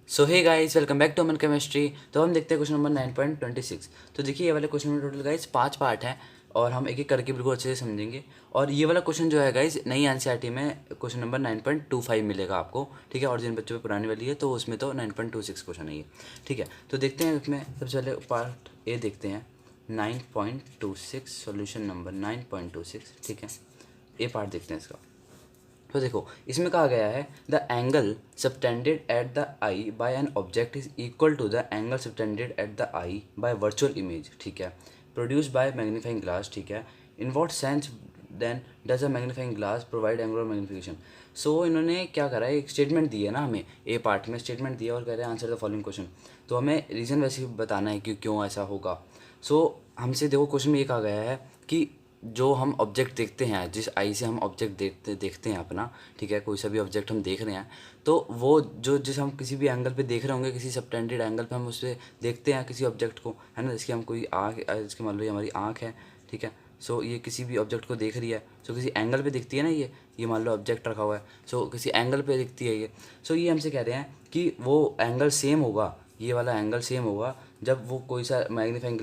So hey guys, welcome back to Aman chemistry. तो हम देखते हैं क्वेश्चन नंबर 9.26। तो देखिए, ये वाले क्वेश्चन में टोटल गाइस 5 पार्ट हैं और हम एक एक करके बिल्कुल अच्छे से समझेंगे। और ये वाला क्वेश्चन जो है गाइस, नई एनसीईआरटी में क्वेश्चन नंबर 9.25 मिलेगा आपको। ठीक है, और जिन बच्चों पे पुरानी वाली है तो उसमें तो 9.26 क्वेश्चन है ये। ठीक है, तो देखते हैं इसमें सबसे पहले पार्ट ए देखते हैं 9.26, सोल्यूशन नंबर 9.26। ठीक है, ए पार्ट देखते हैं इसका। तो देखो, इसमें कहा गया है the angle subtended at the eye by an object is equal to the angle subtended at the eye by virtual image. ठीक है, प्रोड्यूस्ड बाय मैग्नीफाइंग ग्लास। ठीक है, in what sense then does a magnifying glass provide angular magnification. So इन्होंने क्या करा है, एक statement दी है ना हमें, ए पार्ट में स्टेटमेंट दिया और कह रहे हैं आंसर द फॉलोइंग क्वेश्चन। तो हमें रीज़न वैसे ही बताना है कि क्यों ऐसा होगा। सो हमसे देखो, क्वेश्चन में ये कहा गया है कि जो हम ऑब्जेक्ट देखते हैं, जिस आई से हम ऑब्जेक्ट देखते हैं अपना, ठीक है, कोई सा भी ऑब्जेक्ट हम देख रहे हैं, तो वो जो जिस हम किसी भी एंगल पे देख रहे होंगे, किसी सबटेंडेड एंगल पे हम उससे देखते हैं किसी ऑब्जेक्ट को, है ना। जैसे हम कोई आँख, इसके मान लो ये हमारी आँख है। ठीक है, सो ये किसी भी ऑब्जेक्ट को देख रही है, सो किसी एंगल पे दिखती है ना, ये मान लो ऑब्जेक्ट रखा हुआ है, सो किसी एंगल पे दिखती है ये। सो ये हमसे कह रहे हैं कि वो एंगल सेम होगा, ये वाला एंगल सेम होगा जब वो कोई सा मैग्नीफाइंग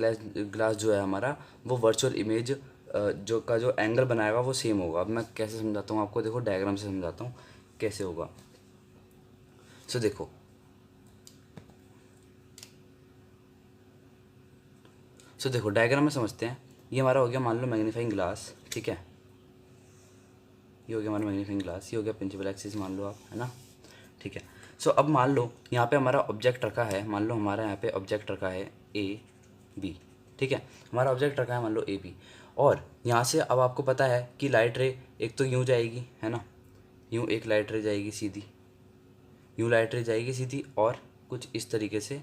ग्लास जो है हमारा, वो वर्चुअल इमेज जो एंगल बनाएगा वो सेम होगा। अब मैं कैसे समझाता हूँ आपको, देखो डायग्राम से समझाता हूँ कैसे होगा। सो देखो, डायग्राम में समझते हैं। ये हमारा हो गया मान लो मैग्नीफाइंग ग्लास। ठीक है, ये हो गया हमारा मैग्नीफाइंग ग्लास, ये हो गया प्रिंसिपल एक्सिस मान लो आप, है ना। ठीक है, सो अब मान लो यहाँ पे हमारा ऑब्जेक्ट रखा है, मान लो हमारा यहाँ पे ऑब्जेक्ट रखा है ए बी। ठीक है, हमारा ऑब्जेक्ट रखा है मान लो ए बी, और यहाँ से अब आपको पता है कि लाइट रे एक तो यूँ जाएगी, है ना, यूँ एक लाइट रे जाएगी सीधी, यूँ लाइट रे जाएगी सीधी, और कुछ इस तरीके से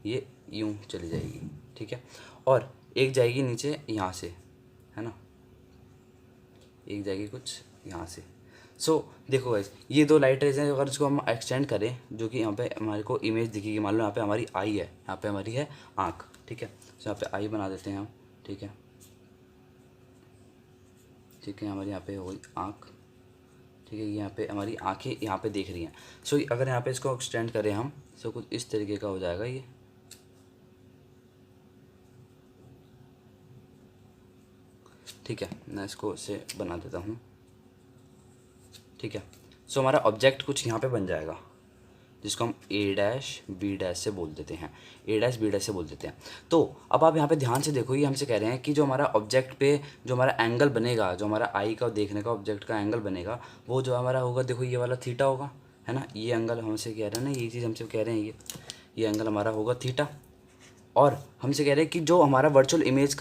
ये यूँ चली जाएगी। ठीक है, और एक जाएगी नीचे यहाँ से, है ना, एक जाएगी कुछ यहाँ से। सो देखो गाइस, ये दो लाइट रेज हैं, अगर इसको हम एक्सटेंड करें, जो कि यहाँ पे हमारे को इमेज दिखेगी, मान लो यहाँ पे हमारी आई है, यहाँ पे हमारी है आँख। ठीक है, तो यहाँ पे आई बना देते हैं हम। ठीक है, ठीक है, हमारी यहाँ पे हो गई आँख। ठीक है, यहाँ पे हमारी आँखें यहाँ पे देख रही हैं। सो अगर यहाँ पे इसको एक्सटेंड करें हम, सो कुछ इस तरीके का हो जाएगा ये। ठीक है, मैं इसको इसे बना देता हूँ। ठीक है, सो हमारा ऑब्जेक्ट कुछ यहाँ पे बन जाएगा, जिसको हम ए डैश बी डैश से बोल देते हैं, ए डैश बी डैश से बोल देते हैं। तो अब आप यहाँ पे ध्यान से देखो, ये हमसे कह रहे हैं कि जो हमारा ऑब्जेक्ट पे जो हमारा एंगल बनेगा, जो हमारा आई का देखने का ऑब्जेक्ट का एंगल बनेगा, वो जो हमारा होगा, देखो ये वाला थीटा होगा, है ना। ये एंगल हमसे कह रहे हैं ना, ये चीज़ हमसे कह रहे हैं, ये एंगल हमारा होगा थीटा। और हमसे कह रहे हैं कि जो हमारा वर्चुअल इमेज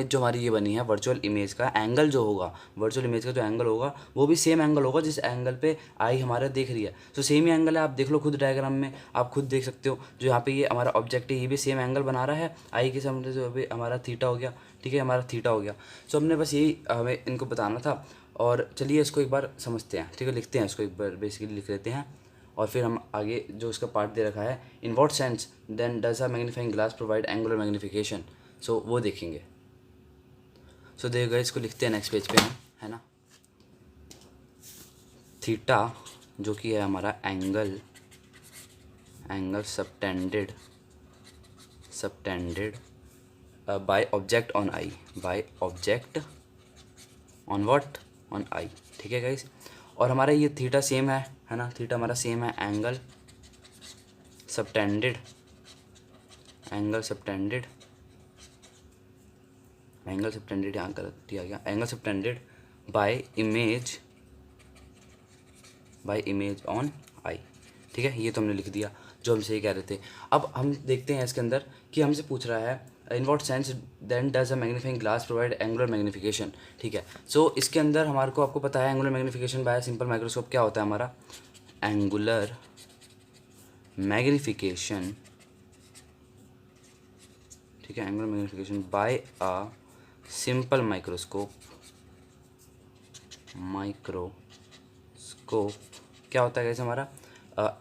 जो हमारी ये बनी है, वर्चुअल इमेज का एंगल जो होगा, वर्चुअल इमेज का जो एंगल होगा, वो भी सेम एंगल होगा जिस एंगल पे आई हमारा देख रही है। तो सेम ही एंगल है, आप देख लो खुद डायग्राम में, आप खुद देख सकते हो। जो यहाँ पे ये हमारा ऑब्जेक्ट है, ये भी सेम एंगल बना रहा है आई के सामने, जो अभी हमारा थीटा हो गया। ठीक है, हमारा थीटा हो गया। सो हमने बस यही हमें इनको बताना था। और चलिए इसको एक बार समझते हैं। ठीक है, लिखते हैं इसको एक बार, बेसिकली लिख लेते हैं, और फिर हम आगे जो इसका पार्ट दे रखा है, in what sense then does a magnifying glass provide angular magnification, so वो देखेंगे। सो देखिएगा, इसको लिखते हैं नेक्स्ट पेज पे हम, है ना। थीटा जो कि है हमारा angle subtended by object on I, by object on what, on eye. ठीक है गाइस, और हमारा ये थीटा सेम है ना, थीटा हमारा सेम है सबटेंडेड एंगल सबटेंडेड यहाँ गलत दिया गया, angle subtended by image on eye. ठीक है, ये तो हमने लिख दिया जो हमसे ये कह रहे थे। अब हम देखते हैं इसके अंदर कि हमसे पूछ रहा है in what sense then does a magnifying glass provide angular magnification. ठीक है, सो इसके अंदर हमारे को, आपको पता है angular magnification by simple microscope क्या होता है हमारा, एंगुलर मैग्नीफिकेशन। ठीक है, angular magnification by a simple microscope क्या होता है कैसे हमारा,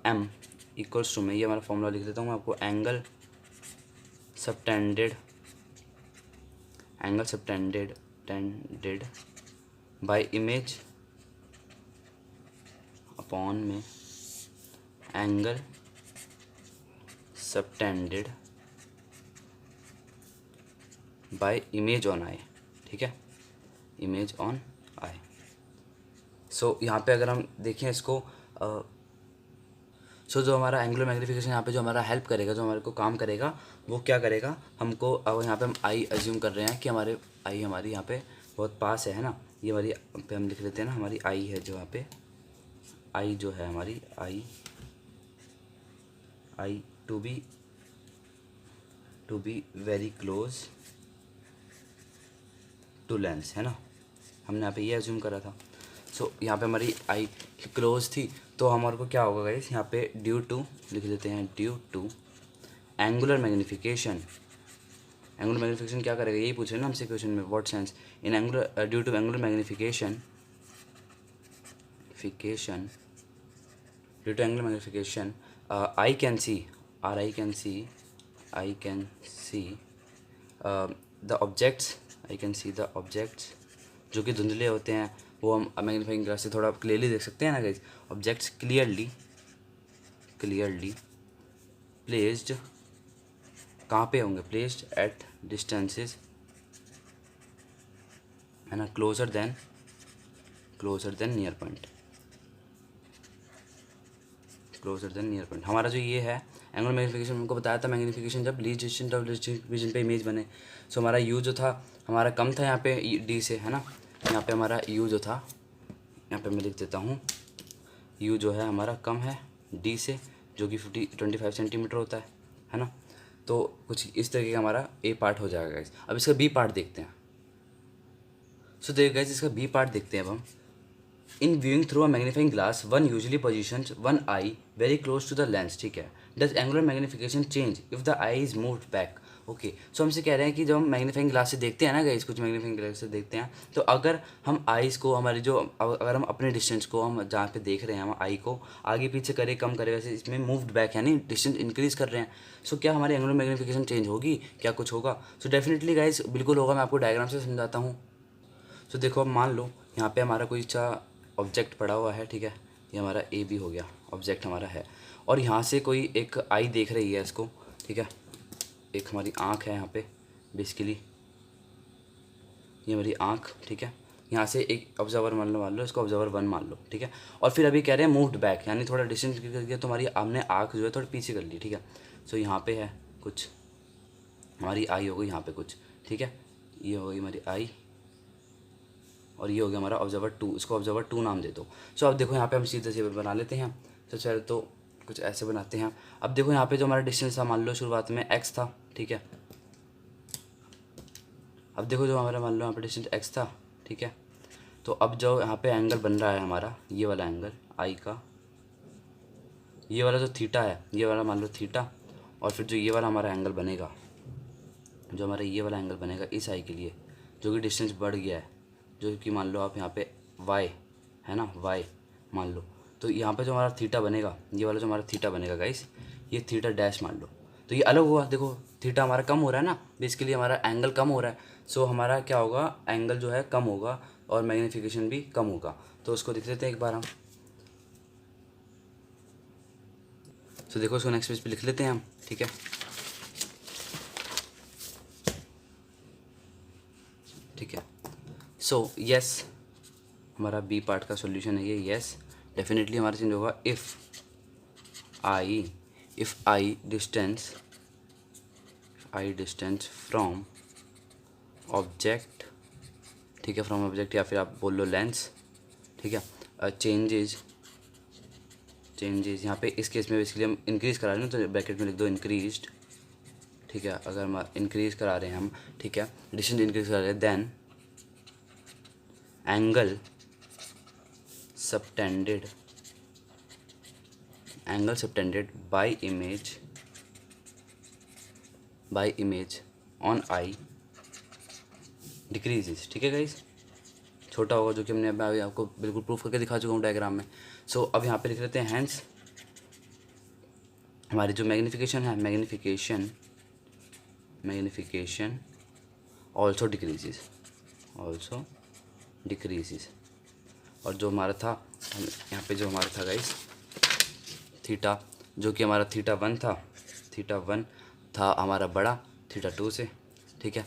एम इक्वल्स टू में, ये हमारा फॉर्मूला लिख देता हूँ मैं आपको, angle subtended tended by image upon में angle subtended by image on eye, ठीक है, इमेज ऑन आई। सो यहाँ पे अगर हम देखें इसको, सो जो हमारा एंगुलर मैग्नीफिकेशन यहाँ पे जो हमारा हेल्प करेगा, जो हमारे को काम करेगा, वो क्या करेगा हमको, अब यहाँ पे हम आई अज्यूम कर रहे हैं कि हमारे आई हमारी यहाँ पे बहुत पास है ना, ये हमारी पे हम लिख लेते हैं ना, हमारी आई है जो यहाँ पे, आई जो है हमारी eye to be very close to lens, है ना, हमने यहाँ पे ये अज्यूम करा था। सो यहाँ पे हमारी आई क्लोज थी, तो हमारे को क्या होगा गाइस, यहाँ पे ड्यू टू लिख देते हैं, due to angular magnification. Angular magnification क्या करेगा, यही पूछे ना हमसे क्वेश्चन में, what sense in angular, due to angular magnification, due to angular magnification I can see the objects जो कि धुंधले होते हैं, वो हम मैग्नीफाइंग ग्लास से थोड़ा क्लियरली देख सकते हैं ना गाइस। ऑब्जेक्ट्स क्लियरली प्लेस्ड कहाँ पे होंगे, प्लेस्ड एट डिस्टेंसेस, है ना, क्लोजर देन नियर पॉइंट, हमारा जो ये है एंगुलर मैग्नीफिकेशन, उनको बताया था मैग्नीफिकेशन जब लीस्ट डिस्टेंस ऑफ रीजन पे इमेज बने। सो हमारा यू जो था हमारा कम था यहाँ पे डी से, है ना, यहाँ पे हमारा यू जो था, यहाँ पे मैं लिख देता हूँ, यू जो है हमारा कम है डी से, जो कि 25 सेंटीमीटर होता है ना। तो कुछ इस तरीके का हमारा ए पार्ट हो जाएगा गाइस। अब इसका बी पार्ट देखते हैं। सो देखिए गाइस, इसका बी पार्ट देखते हैं अब हम। In viewing through a magnifying glass one usually positions one eye very close to the lens, ठीक है। Does angular magnification change if the eye is moved back, okay. So हमसे कह रहे हैं कि जब हम मैग्नीफाइंग ग्लास से देखते हैं ना गाइस, कुछ मैग्नीफाइंग ग्लास से देखते हैं, तो अगर हम आईज़ को हमारी जो, अगर हम अपने डिस्टेंस को हम जहाँ पे देख रहे हैं, हम आई को आगे पीछे करे कम करे, वैसे इसमें मूव्ड बैक यानी डिस्टेंस इंक्रीज़ कर रहे हैं। सो क्या हमारी एंगुलर मैग्नीफिकेशन चेंज होगी, क्या कुछ होगा? सो डेफिनेटली गाइस बिल्कुल होगा। मैं आपको डायग्राम से समझाता हूँ। सो देखो, अब मान लो यहाँ पे हमारा कोई ऑब्जेक्ट पड़ा हुआ है, ठीक है, ये हमारा ए बी हो गया, ऑब्जेक्ट हमारा है, और यहाँ से कोई एक आई देख रही है इसको, ठीक है, एक हमारी आँख है यहाँ पे, बेसिकली ये हमारी आँख, ठीक है। यहाँ से एक ऑब्जर्वर मान लो इसको ऑब्जर्वर 1 मान लो, ठीक है। और फिर अभी कह रहे हैं मूव्ड बैक, यानी थोड़ा डिस्टेंस कर दिया, तो हमारी हमने आँख जो है थोड़ी पीछे कर ली, ठीक है। सो यहाँ पे है कुछ हमारी आई हो गई यहाँ पे कुछ, ठीक है, ये हो गई हमारी आई, और ये हो गया हमारा ऑब्जर्वर 2, इसको ऑब्जर्वर 2 नाम दे दो। सो अब देखो यहाँ पे हम सीधे सीधे बना लेते हैं। सबसे पहले तो कुछ ऐसे बनाते हैं। अब देखो यहाँ पे जो हमारा डिस्टेंस था, मान लो शुरुआत में x था, ठीक है। अब देखो जो हमारा मान लो यहाँ पे डिस्टेंस x था, ठीक है। तो अब जो यहाँ पे एंगल बन रहा है हमारा, ये वाला एंगल आई का, ये वाला जो थीटा है, ये वाला मान लो थीटा, और फिर जो ये वाला हमारा एंगल बनेगा, जो हमारा ये वाला एंगल बनेगा इस आई के लिए, जो कि डिस्टेंस बढ़ गया है, जो कि मान लो आप यहाँ पे y है ना, y मान लो, तो यहाँ पे जो हमारा थीटा बनेगा, ये वाला जो हमारा थीटा बनेगा गाइस, ये थीटा डैश मान लो, तो ये अलग हुआ। देखो थीटा हमारा कम हो रहा है ना, बेसिकली हमारा एंगल कम हो रहा है। सो हमारा क्या होगा, एंगल जो है कम होगा और मैग्नीफिकेशन भी कम होगा। तो उसको देख लेते हैं एक बार हम। सो देखो उसको नेक्स्ट पेज पे लिख लेते हैं हम, ठीक है, ठीक है। सो यस, हमारा बी पार्ट का सॉल्यूशन है ये, यस डेफिनेटली हमारा चेंज होगा if I distance from object, ठीक है, फ्रॉम ऑब्जेक्ट, या फिर आप बोल लो लेंस, ठीक है। चेंजेस यहाँ पे इस केस में बेसिकली हम इंक्रीज़ करा रहे हैं, तो ब्रैकेट में लिख दो इंक्रीज्ड, ठीक है। अगर हम इंक्रीज़ करा रहे हैं हम, ठीक है, डिस्टेंस इंक्रीज़ करा रहे हैं, then angle subtended by image on eye decreases, ठीक है गाइस, छोटा होगा, जो कि हमने अभी आपको बिल्कुल प्रूफ करके दिखा चुका हूँ डायग्राम में। सो अब यहाँ पे लिख लेते हैं हैंस हमारी जो मैग्नीफिकेशन है, मैग्नीफिकेशन ऑल्सो डिक्रीजेस, और जो हमारा था, हम यहाँ पे जो हमारा था गाइस थीटा, जो कि हमारा थीटा 1 था, थीटा 1 था हमारा बड़ा थीटा 2 से, ठीक है।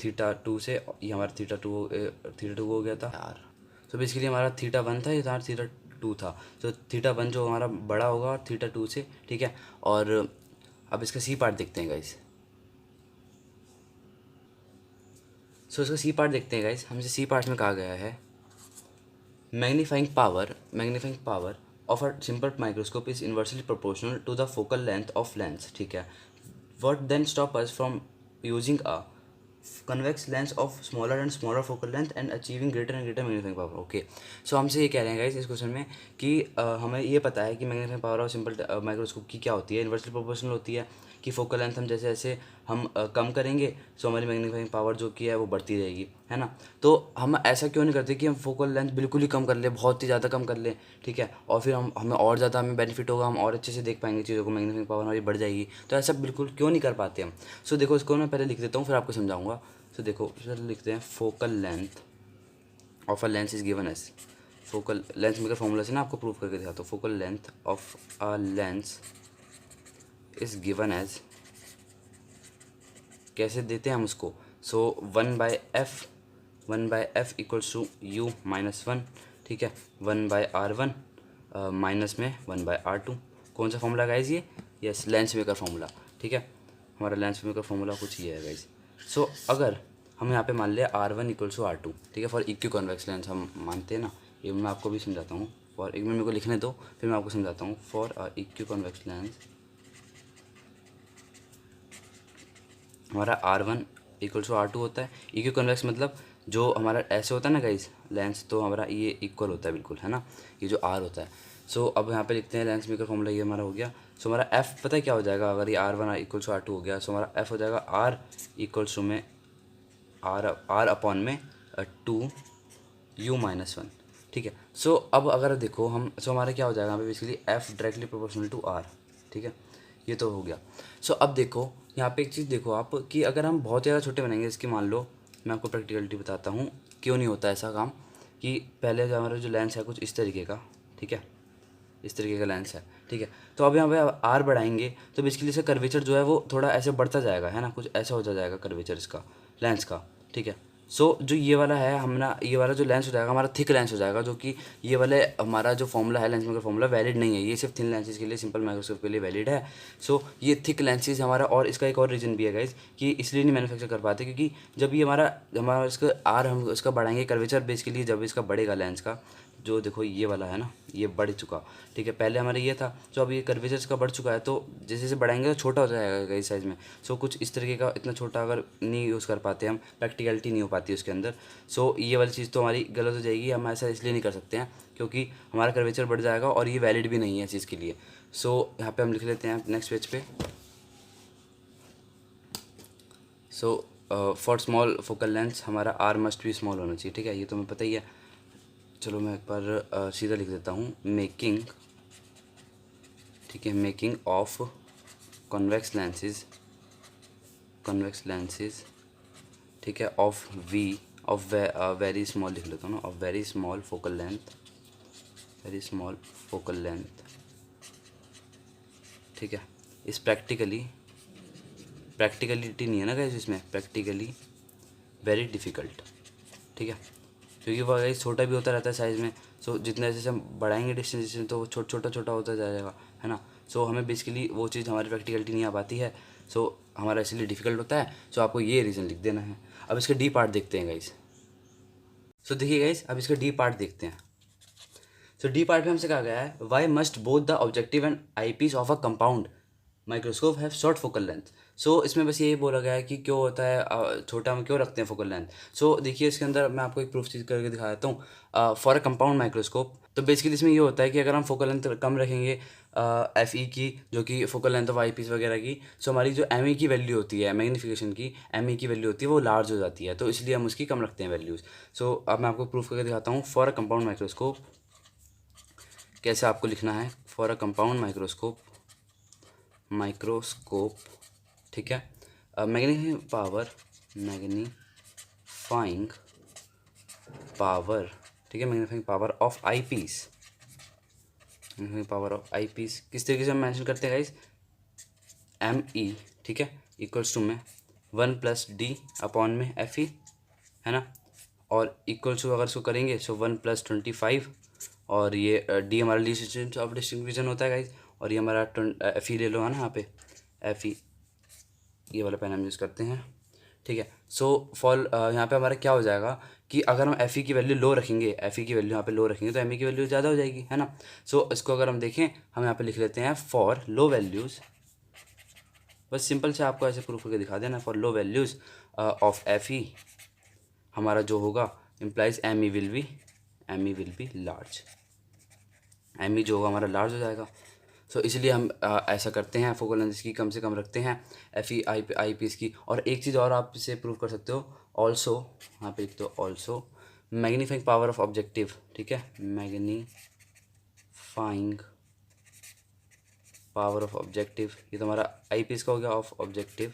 थीटा 2 से ये हमारा थीटा टू हो गया था यार। तो बेसिकली हमारा थीटा 1 था, ये हमारा थीटा 2 था। तो थीटा 1 जो हमारा बड़ा होगा थीटा 2 से, ठीक है। और अब इसका सी पार्ट देखते हैं गाइस। सो इसका सी पार्ट देखते हैं गाइस। हमसे सी पार्ट में कहा गया है magnifying power of a simple microscope is inversely proportional to the focal length of lens, ठीक है। What then stop us from using a convex lens of smaller and smaller focal length and achieving greater and greater magnifying power. Okay, so हमसे ये कह रहे हैं guys इस question में कि हमें ये पता है कि magnifying power of simple microscope की क्या होती है, इन्वर्सली प्रोपोर्शनल होती है कि फोकल लेंथ हम जैसे जैसे हम कम करेंगे सो हमारी मैग्नीफाइंग पावर जो की है वो बढ़ती रहेगी, है ना। तो हम ऐसा क्यों नहीं करते कि हम फोकल लेंथ बिल्कुल ही कम कर ले, बहुत ही ज़्यादा कम कर ले, ठीक है, और फिर हमें और ज़्यादा हमें बेनिफिट होगा, हम और अच्छे से देख पाएंगे चीज़ों को, मैग्नीफाइंग पावर हमारी बढ़ जाएगी। तो ऐसा बिल्कुल क्यों नहीं कर पाते हम। सो देखो इसको मैं पहले लिख देता हूँ फिर आपको समझाऊंगा। सो देखो फिर लिखते हैं focal length of a lens is given as, focal lens maker formula से ना आपको प्रूव करके दिखाता हूँ। Focal length of a lens is given as, कैसे देते हैं हम उसको। सो 1/f इक्वल्स टू u-1, ठीक है। 1/r1 माइनस में 1/r2। कौन सा फॉर्मूला गाइज ये? यस, लेंस मेकर फॉर्मूला, ठीक है। हमारा लेंस मेकर फॉर्मूला कुछ ये है गाइज। सो अगर हम यहाँ पे मान लिया r1 इक्वल्स टू r2, ठीक है, फॉर इक्यू कॉन्वेक्स लेंस हम मानते हैं ना, ये मैं आपको भी समझाता हूँ। फॉर एक मिनट मेरे को लिखने दो फिर मैं आपको समझाता हूँ। फॉर इक्यू कॉन्वेक्स लेंस हमारा R1 इक्वल्स टू R2 होता है। इक्वल कन्वेक्स मतलब जो हमारा ऐसे होता है ना गाइज लेंस, तो हमारा ये इक्वल होता है बिल्कुल, है ना, ये जो R होता है। सो अब यहाँ पे लिखते हैं लेंस मेकर फॉर्मूला, ये हमारा हो गया। सो हमारा F पता है क्या हो जाएगा, अगर ये R1 इक्वल्स टू R2 हो गया, सो हमारा F हो जाएगा R इक्वल्स टू में R अपॉन में 2u-1, ठीक है। सो अब अगर देखो हम, सो हमारा क्या हो जाएगा यहाँ पे basically F directly proportional to R, ठीक है, ये तो हो गया। सो अब देखो यहाँ पे एक चीज़ देखो आप कि अगर हम बहुत ज़्यादा छोटे बनाएंगे, इसकी मान लो मैं आपको प्रैक्टिकलिटी बताता हूँ क्यों नहीं होता ऐसा काम, कि पहले जो हमारा जो लेंस है कुछ इस तरीके का, ठीक है, इस तरीके का लेंस है, ठीक है। तो अब यहाँ पे आर बढ़ाएंगे तो बेसिकली इसका कर्वेचर जो है वो थोड़ा ऐसे बढ़ता जाएगा, है ना, कुछ ऐसा हो जाएगा कर्वेचर इसका लेंस का, ठीक है। सो जो ये वाला है हम ना, ये वाला जो लेंस हो जाएगा हमारा थिक लेंस हो जाएगा, जो कि ये वाले हमारा जो फॉर्मूला है लेंस मेकर फॉर्मूला वैलिड नहीं है, ये सिर्फ थिन लेंसेज के लिए, सिंपल माइक्रोस्कोप के लिए वैलिड है। सो ये थिक लेंसेज हमारा, और इसका एक और रीज़न भी है गाइज कि इसलिए नहीं मैन्युफैक्चर कर पाते क्योंकि जब ये हमारा हमारा इसका आर हम इसका बढ़ाएंगे कर्वेचर बेसिकली, जब इसका बढ़ेगा लेंस का, जो देखो ये वाला है ना ये बढ़ चुका, ठीक है, पहले हमारा ये था, जो अब ये कर्वेचर इसका बढ़ चुका है, तो जैसे जैसे बढ़ाएंगे तो छोटा हो जाएगा इस साइज़ में। सो कुछ इस तरीके का, इतना छोटा अगर नहीं यूज़ कर पाते हम, प्रैक्टिकलिटी नहीं हो पाती उसके अंदर। सो ये वाली चीज़ तो हमारी गलत हो जाएगी, हम ऐसा इसलिए नहीं कर सकते हैं क्योंकि हमारा कर्वेचर बढ़ जाएगा और ये वैलिड भी नहीं है इस चीज़ के लिए। सो यहाँ पे हम लिख लेते हैं नेक्स्ट पेज पे। So for small focal lens हमारा आर मस्ट भी स्मॉल होना चाहिए, ठीक है, ये तो हमें पता ही है। चलो मैं एक बार सीधा लिख देता हूँ, मेकिंग, ठीक है, मेकिंग ऑफ कॉन्वेक्स लेंसेज, ठीक है, of we of very small लिख लेता हूँ ना, of very small focal length, ठीक है। इस प्रैक्टिकलिटी नहीं है ना गाइस इसमें, प्रैक्टिकली वेरी डिफ़िकल्ट, ठीक है, क्योंकि वो गाइस छोटा भी होता रहता है साइज़ में। सो जितना जैसे हम बढ़ाएंगे डिस्टेंस तो वो छोटा होता जाएगा, है ना। सो हमें बेसिकली वो चीज़ हमारी प्रैक्टिकलिटी नहीं आ पाती है, सो हमारा इसलिए डिफ़िकल्ट होता है। सो आपको ये रीज़न लिख देना है। अब इसका डी पार्ट देखते हैं गाइस। सो देखिए गाइस अब इसका डी पार्ट देखते हैं। सो डी पार्ट में हमसे कहा गया है why must both the objective and eyepiece of a compound microscope have short focal length. So इसमें बस यही बोला गया है कि क्यों होता है छोटा हम क्यों रखते हैं फोकल लेंथ। सो देखिए इसके अंदर मैं आपको एक प्रूफ चीज़ करके दिखा देता हूँ। फॉर अ कंपाउंड माइक्रोस्कोप तो बेसिकली इसमें ये होता है कि अगर हम फोकल लेंथ कम रखेंगे एफ ई की, जो कि focal length of eyepiece वगैरह की, सो हमारी जो एम ई की वैल्यू होती है, मैग्नीफिकेशन की एम ई की वैल्यू होती है वो लार्ज हो जाती है, तो इसलिए हम उसकी कम रखते हैं वैल्यूज़। सो अब मैं आपको प्रूफ करके दिखाता हूँ। फॉर अ कंपाउंड माइक्रोस्कोप कैसे आपको लिखना है, फॉर अ कंपाउंड माइक्रोस्कोप, ठीक है, मैग्नीफाइंग पावर, ठीक है, magnifying power of eyepiece power of eyepiece किस तरीके से हम मैंशन करते हैं गाइस, एम ई, ठीक है, इक्वल्स टू में 1+d/में एफ ई, है ना, और इक्वल्स टू अगर इसको करेंगे सो 1+25, और ये डी हमारा लीस्ट डिस्टेंस ऑफ डिस्ट्रीब्यूशन होता है गाइस, और ये हमारा एफ ई ले लो, है ना, यहाँ पे एफ ई, ये वाला पेन हम यूज़ करते हैं, ठीक है। सो फॉल यहाँ पे हमारा क्या हो जाएगा कि अगर हम एफ ई की वैल्यू लो रखेंगे, एफ ई की वैल्यू यहाँ पे लो रखेंगे तो एम ई की वैल्यू ज़्यादा हो जाएगी, है ना। सो इसको अगर हम देखें, हम यहाँ पे लिख लेते हैं फॉर लो वैल्यूज़, बस सिंपल से आपको ऐसे प्रूफ करके दिखा देना, for low values of F E हमारा जो होगा implies M E will be large, M E जो होगा हमारा लार्ज हो जाएगा। सो इसलिए हम ऐसा करते हैं, फोकल लेंथ की कम से कम रखते हैं F E I P S की। और एक चीज़ और आप इसे प्रूव कर सकते हो, ऑल्सो यहाँ पे लिख दो also magnifying power of objective, ठीक है, मैग्नीफाइंग पावर ऑफ ऑब्जेक्टिव, ये तो हमारा आई पी एस का हो गया, ऑफ ऑब्जेक्टिव।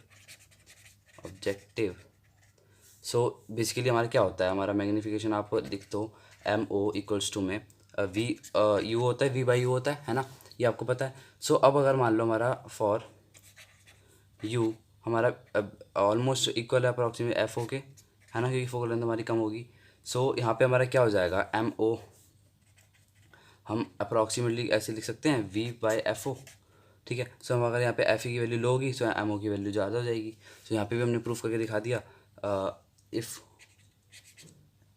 सो बेसिकली हमारा क्या होता है, हमारा मैग्नीफिकेशन आप लिख दो एम ओ इक्वल्स टू में वी यू होता है, V/U होता है ना, ये आपको पता है। सो अब अगर मान लो हमारा फॉर यू हमारा ऑलमोस्ट इक्वल है अप्रॉक्सीमेट एफ ओ के, है ना, क्योंकि फोकल लेंथ हमारी कम होगी। सो यहाँ पे हमारा क्या हो जाएगा, एम ओ हम अप्रॉक्सीमेटली ऐसे लिख सकते हैं V/FO, ठीक है। सो हम अगर यहाँ पे एफ ई की वैल्यू लो होगी तो एम ओ की वैल्यू ज़्यादा हो जाएगी। सो यहाँ पे भी हमने प्रूफ करके दिखा दिया, if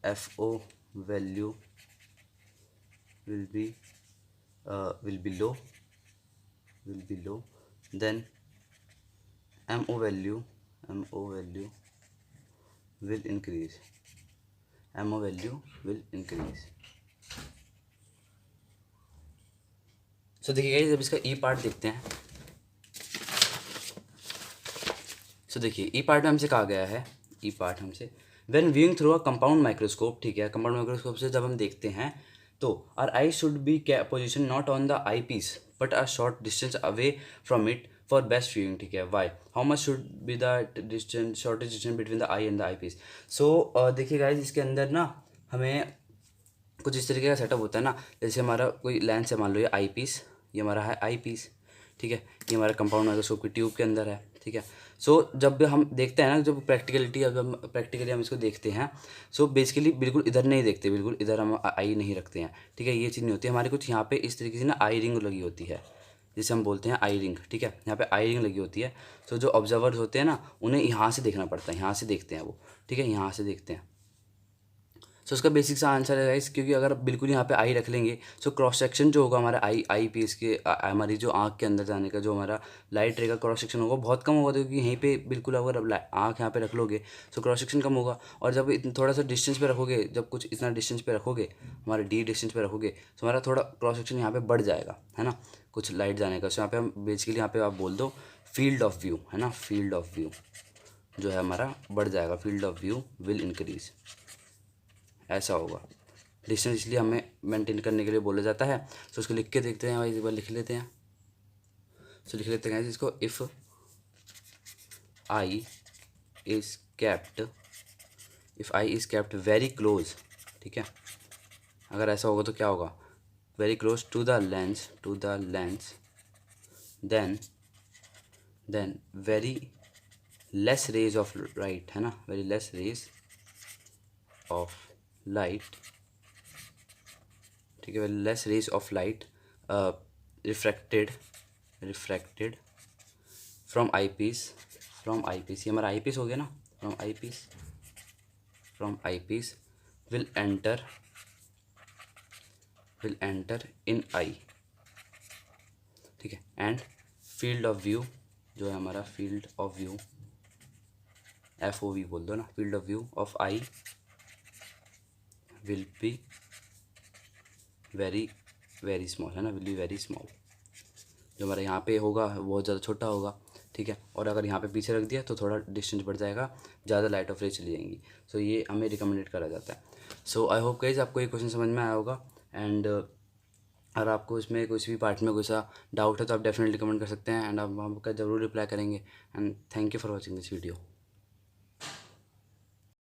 F O value will be low then MO value will increase, MO value will increase। सो देखिए जब इसका ई पार्ट देखते हैं, सो देखिए ई पार्ट में हमसे कहा गया है, ई पार्ट हमसे when viewing through a compound microscope, ठीक है, कंपाउंड माइक्रोस्कोप से जब हम देखते हैं तो are eye should be position not on the eyepiece but a short distance away from it for best viewing, ठीक है। Why, how much should be the distance, shortest distance between the eye and the eyepiece. So देखिए guys इसके अंदर ना हमें कुछ इस तरीके का सेटअप होता है ना, जैसे हमारा कोई लेंस है, मान लो ये आई पीस, ये हमारा है आई पीस, ठीक है, ये हमारा कंपाउंड माइक्रोस्कोप की ट्यूब के अंदर है, ठीक है। सो जब हम देखते हैं ना, जब प्रैक्टिकलिटी अगर हम प्रैक्टिकली हम इसको देखते हैं, सो बेसिकली बिल्कुल इधर नहीं देखते, बिल्कुल इधर हम आई नहीं रखते हैं, ठीक है, ये चीज़ नहीं होती है हमारी। कुछ यहाँ पे इस तरीके से ना आई रिंग लगी होती है, जिसे हम बोलते हैं आई रिंग, ठीक है, यहाँ पे आई रिंग लगी होती है। सो जो ऑब्जर्वर्स होते हैं ना उन्हें यहाँ से देखना पड़ता है, यहाँ से देखते हैं वो, ठीक है, यहाँ से देखते हैं। सो उसका बेसिक सा आंसर है गाइस, क्योंकि अगर बिल्कुल यहाँ पे आई रख लेंगे सो क्रॉस सेक्शन जो होगा हमारा आई पीस के हमारी जो आँख के अंदर जाने का जो हमारा लाइट रे का क्रॉस सेक्शन होगा बहुत कम होगा, क्योंकि यहीं पे बिल्कुल अगर आँख यहाँ पे रख लोगे सो क्रॉस सेक्शन कम होगा। और जब थोड़ा सा डिस्टेंस पे रखोगे, जब कुछ इतना डिस्टेंस पे रखोगे, हमारे डी डिस्टेंस पे रखोगे तो हमारा थोड़ा क्रॉस सेक्शन यहाँ पे बढ़ जाएगा, है ना, कुछ लाइट जाने का। सो यहाँ पे हम बेसिकली यहाँ पे आप बोल दो फील्ड ऑफ व्यू, है ना, फील्ड ऑफ व्यू जो है हमारा बढ़ जाएगा, field of view will increase, ऐसा होगा। डिस्टेंस इसलिए हमें मेंटेन करने के लिए बोला जाता है। तो उसको लिख के देखते हैं भाई, एक बार लिख लेते हैं। तो लिख लेते हैं इसको, if eye is kept very close, ठीक है, अगर ऐसा होगा तो क्या होगा, very close to the lens then very less rays of light, है ना, very less rays of light, ठीक है, less rays of light refracted from eyepiece, ये हमारा आई पीस हो गया ना, from eyepiece will enter in eye, ठीक है, एंड फील्ड ऑफ व्यू जो है हमारा फील्ड ऑफ व्यू FOV बोल दो ना, field of view of I will be very small, है ना, विल बी वेरी स्मॉल, जो हमारा यहाँ पे होगा बहुत ज़्यादा छोटा होगा, ठीक है। और अगर यहाँ पे पीछे रख दिया तो थोड़ा डिस्टेंस बढ़ जाएगा, ज़्यादा लाइट ऑफ रे चली जाएंगी। सो ये हमें रिकमेंडेड करा जाता है। सो आई होप गाइस आपको ये क्वेश्चन समझ में आया होगा। एंड अगर आपको इसमें किसी भी पार्ट में कोई सा डाउट है तो आप डेफिनेटली कमेंट कर सकते हैं, एंड आप आपका ज़रूर रिप्लाई करेंगे। And thank you for watching this video.